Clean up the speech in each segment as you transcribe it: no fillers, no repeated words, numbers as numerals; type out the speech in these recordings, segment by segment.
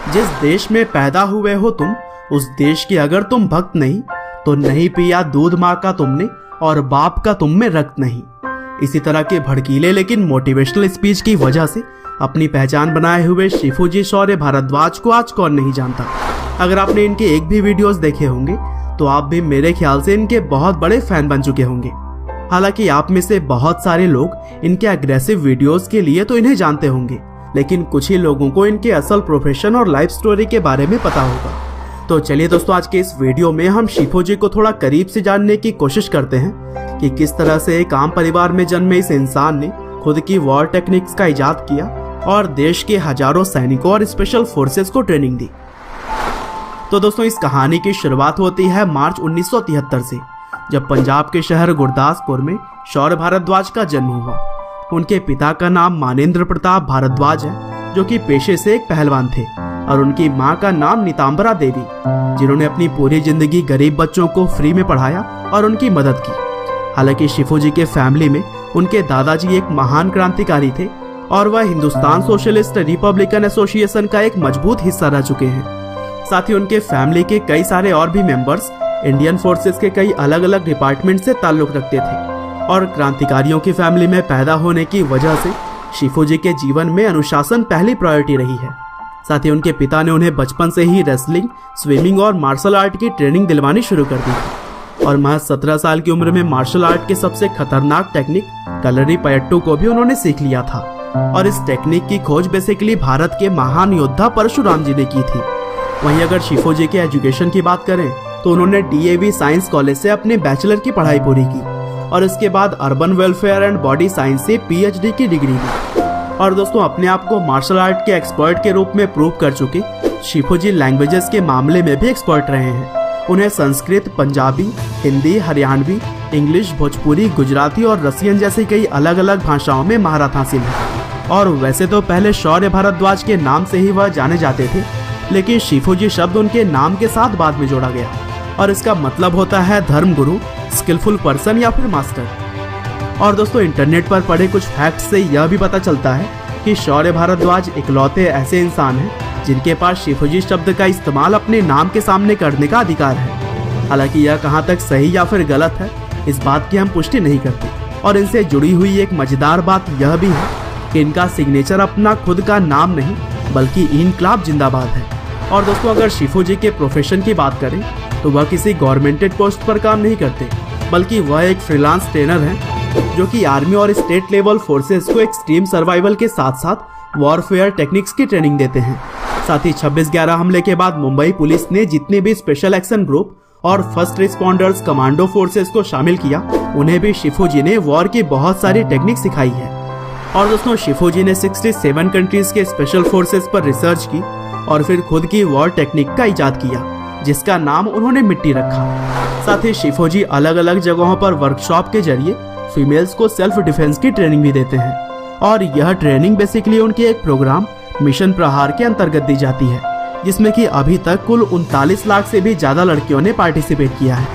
जिस देश में पैदा हुए हो तुम, उस देश के अगर तुम भक्त नहीं तो नहीं पिया दूध माँ का तुमने, और बाप का तुम में रक्त नहीं। इसी तरह के भड़कीले लेकिन मोटिवेशनल स्पीच की वजह से अपनी पहचान बनाए हुए शिफूजी शौर्य भारद्वाज को आज कौन नहीं जानता। अगर आपने इनके एक भी वीडियोस देखे होंगे तो आप भी मेरे ख्याल से इनके बहुत बड़े फैन बन चुके होंगे। हालांकि आप में से बहुत सारे लोग इनके अग्रेसिव वीडियोस के लिए तो इन्हें जानते होंगे, लेकिन कुछ ही लोगों को इनके असल प्रोफेशन और लाइफ स्टोरी के बारे में पता होगा। तो चलिए दोस्तों, आज के इस वीडियो में हम शिफूजी को थोड़ा करीब से जानने की कोशिश करते हैं कि किस तरह से एक आम परिवार में जन्मे इस इंसान ने खुद की वॉर टेक्निक्स का इजाद किया और देश के हजारों सैनिकों और स्पेशल फोर्सेस को ट्रेनिंग दी। तो दोस्तों, इस कहानी की शुरुआत होती है मार्च 1973 से, जब पंजाब के शहर गुरदासपुर में शौर्य भारद्वाज का जन्म हुआ। उनके पिता का नाम मानेंद्र प्रताप भारद्वाज है, जो कि पेशे से एक पहलवान थे, और उनकी मां का नाम नीतांबरा देवी, जिन्होंने अपनी पूरी जिंदगी गरीब बच्चों को फ्री में पढ़ाया और उनकी मदद की। हालांकि शिफूजी के फैमिली में उनके दादाजी एक महान क्रांतिकारी थे और वह हिंदुस्तान सोशलिस्ट रिपब्लिकन एसोसिएशन का एक मजबूत हिस्सा रह चुके हैं। साथ ही उनके फैमिली के कई सारे और भी मेंबर्स इंडियन फोर्सेस के कई अलग अलग डिपार्टमेंट से ताल्लुक रखते थे, और क्रांतिकारियों की फैमिली में पैदा होने की वजह से शिफूजी के जीवन में अनुशासन पहली प्रायोरिटी रही है। साथ ही उनके पिता ने उन्हें बचपन से ही रेसलिंग, स्विमिंग और मार्शल आर्ट की ट्रेनिंग दिलवानी शुरू कर दी थी, और महज 17 साल की उम्र में मार्शल आर्ट के सबसे खतरनाक टेक्निक कलरी पयट्टू को भी उन्होंने सीख लिया था। और इस टेक्निक की खोज बेसिकली भारत के महान योद्धा परशुराम जी ने की थी। वहीं अगर शिफूजी के एजुकेशन की बात करें तो उन्होंने DAV साइंस कॉलेज से अपने बैचलर की पढ़ाई पूरी की, और इसके बाद urban welfare and body science से PhD की डिग्री ली। और दोस्तों, अपने आप को मार्शल आर्ट के एक्सपर्ट के रूप में प्रूव कर चुके शिफूजी लैंग्वेजेस के मामले में भी एक्सपर्ट रहे हैं। उन्हें संस्कृत, पंजाबी, हिंदी, हरियाणवी, इंग्लिश, भोजपुरी, गुजराती और रसियन जैसी कई अलग अलग भाषाओं में महारत हासिल है। और वैसे तो पहले शौर्य भारद्वाज के नाम से ही वह जाने जाते थे, लेकिन शिफूजी शब्द उनके नाम के साथ बाद में जोड़ा गया, और इसका मतलब होता है धर्मगुरु, स्किलफुल पर्सन या फिर मास्टर। और दोस्तों, इंटरनेट पर पढ़े कुछ फैक्ट्स से यह भी पता चलता है कि शौर्य भारद्वाज इकलौते ऐसे इंसान हैं जिनके पास शिफूजी शब्द का इस्तेमाल अपने नाम के सामने करने का अधिकार है। हालांकि यह कहाँ तक सही या फिर गलत है, इस बात की हम पुष्टि नहीं करते। और इनसे जुड़ी हुई एक मजेदार बात यह भी है कि इनका सिग्नेचर अपना खुद का नाम नहीं बल्कि इनकलाब जिंदाबाद है। और दोस्तों, अगर शिफूजी के प्रोफेशन की बात करें तो वह किसी गवर्नमेंटेड पोस्ट पर काम नहीं करते, बल्कि वह एक फ्रीलांस ट्रेनर हैं जो कि आर्मी और स्टेट लेवल फोर्सेस को एक्सट्रीम सर्वाइवल के साथ साथ वॉरफेयर टेक्निक्स की ट्रेनिंग देते हैं। साथ ही 26/11 हमले के बाद मुंबई पुलिस ने जितने भी स्पेशल एक्शन ग्रुप और फर्स्ट रिस्पॉन्डर्स कमांडो फोर्सेस को शामिल किया, उन्हें भी शिफूजी ने वॉर की बहुत सारी टेक्निक सिखाई है। और दोस्तों, शिफूजी ने 67 कंट्रीज के स्पेशल फोर्सेस पर रिसर्च की और फिर खुद की वॉर टेक्निक का इजाद किया, जिसका नाम उन्होंने मिट्टी रखा। साथ ही शिफूजी अलग अलग जगहों पर वर्कशॉप के जरिए फीमेल्स को सेल्फ डिफेंस की ट्रेनिंग भी देते हैं, और यह ट्रेनिंग बेसिकली उनके एक प्रोग्राम मिशन प्रहार के अंतर्गत दी जाती है, जिसमें कि अभी तक कुल 39 लाख से भी ज्यादा लड़कियों ने पार्टिसिपेट किया है।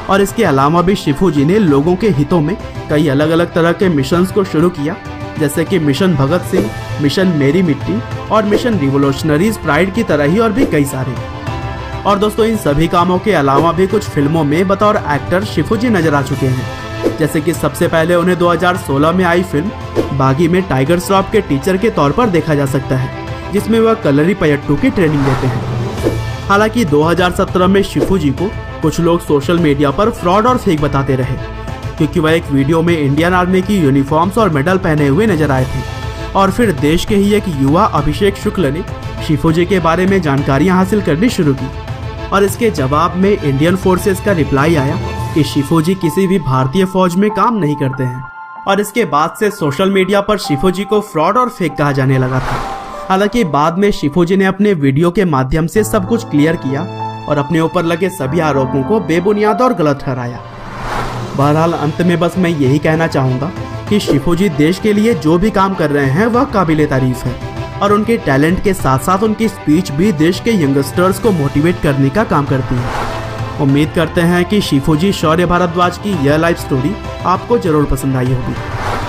और इसके अलावा भी शिफूजी ने लोगों के हितों में कई अलग अलग तरह के मिशंस को शुरू किया, जैसे कि मिशन भगत सिंह, मिशन मेरी मिट्टी और मिशन रिवोल्यूशनरीज प्राइड की तरह ही और भी कई सारे। और दोस्तों, इन सभी कामों के अलावा भी कुछ फिल्मों में बतौर एक्टर शिफूजी नजर आ चुके हैं, जैसे कि सबसे पहले उन्हें 2016 में आई फिल्म बागी में टाइगर श्रॉफ के टीचर के तौर पर देखा जा सकता है, जिसमें वह कलरी पयट्टू की ट्रेनिंग देते हैं। हालांकि 2017 में शिफूजी को कुछ लोग सोशल मीडिया पर फ्रॉड और फेक बताते रहे, क्योंकि वह एक वीडियो में इंडियन आर्मी की यूनिफॉर्म्स और मेडल पहने हुए नजर आए थे। और फिर देश के ही एक युवा अभिषेक शुक्ल ने शिफूजी के बारे में जानकारियां हासिल करनी शुरू की, और इसके जवाब में इंडियन फोर्सेस का रिप्लाई आया कि शिफूजी किसी भी भारतीय फौज में काम नहीं करते हैं। और इसके बाद से सोशल मीडिया पर शिफूजी को फ्रॉड और फेक कहा जाने लगा था। हालांकि बाद में शिफूजी ने अपने वीडियो के माध्यम से सब कुछ क्लियर किया और अपने ऊपर लगे सभी आरोपों को बेबुनियाद और गलत ठहराया। बहरहाल, अंत में बस मैं यही कहना चाहूंगा कि शिफूजी देश के लिए जो भी काम कर रहे हैं वह काबिले तारीफ है, और उनके टैलेंट के साथ साथ उनकी स्पीच भी देश के यंगस्टर्स को मोटिवेट करने का काम करती है। उम्मीद करते हैं कि शिफूजी शौर्य भारद्वाज की यह लाइफ स्टोरी आपको जरूर पसंद आई होगी।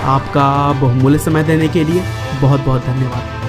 आपका बहुमूल्य समय देने के लिए बहुत बहुत धन्यवाद।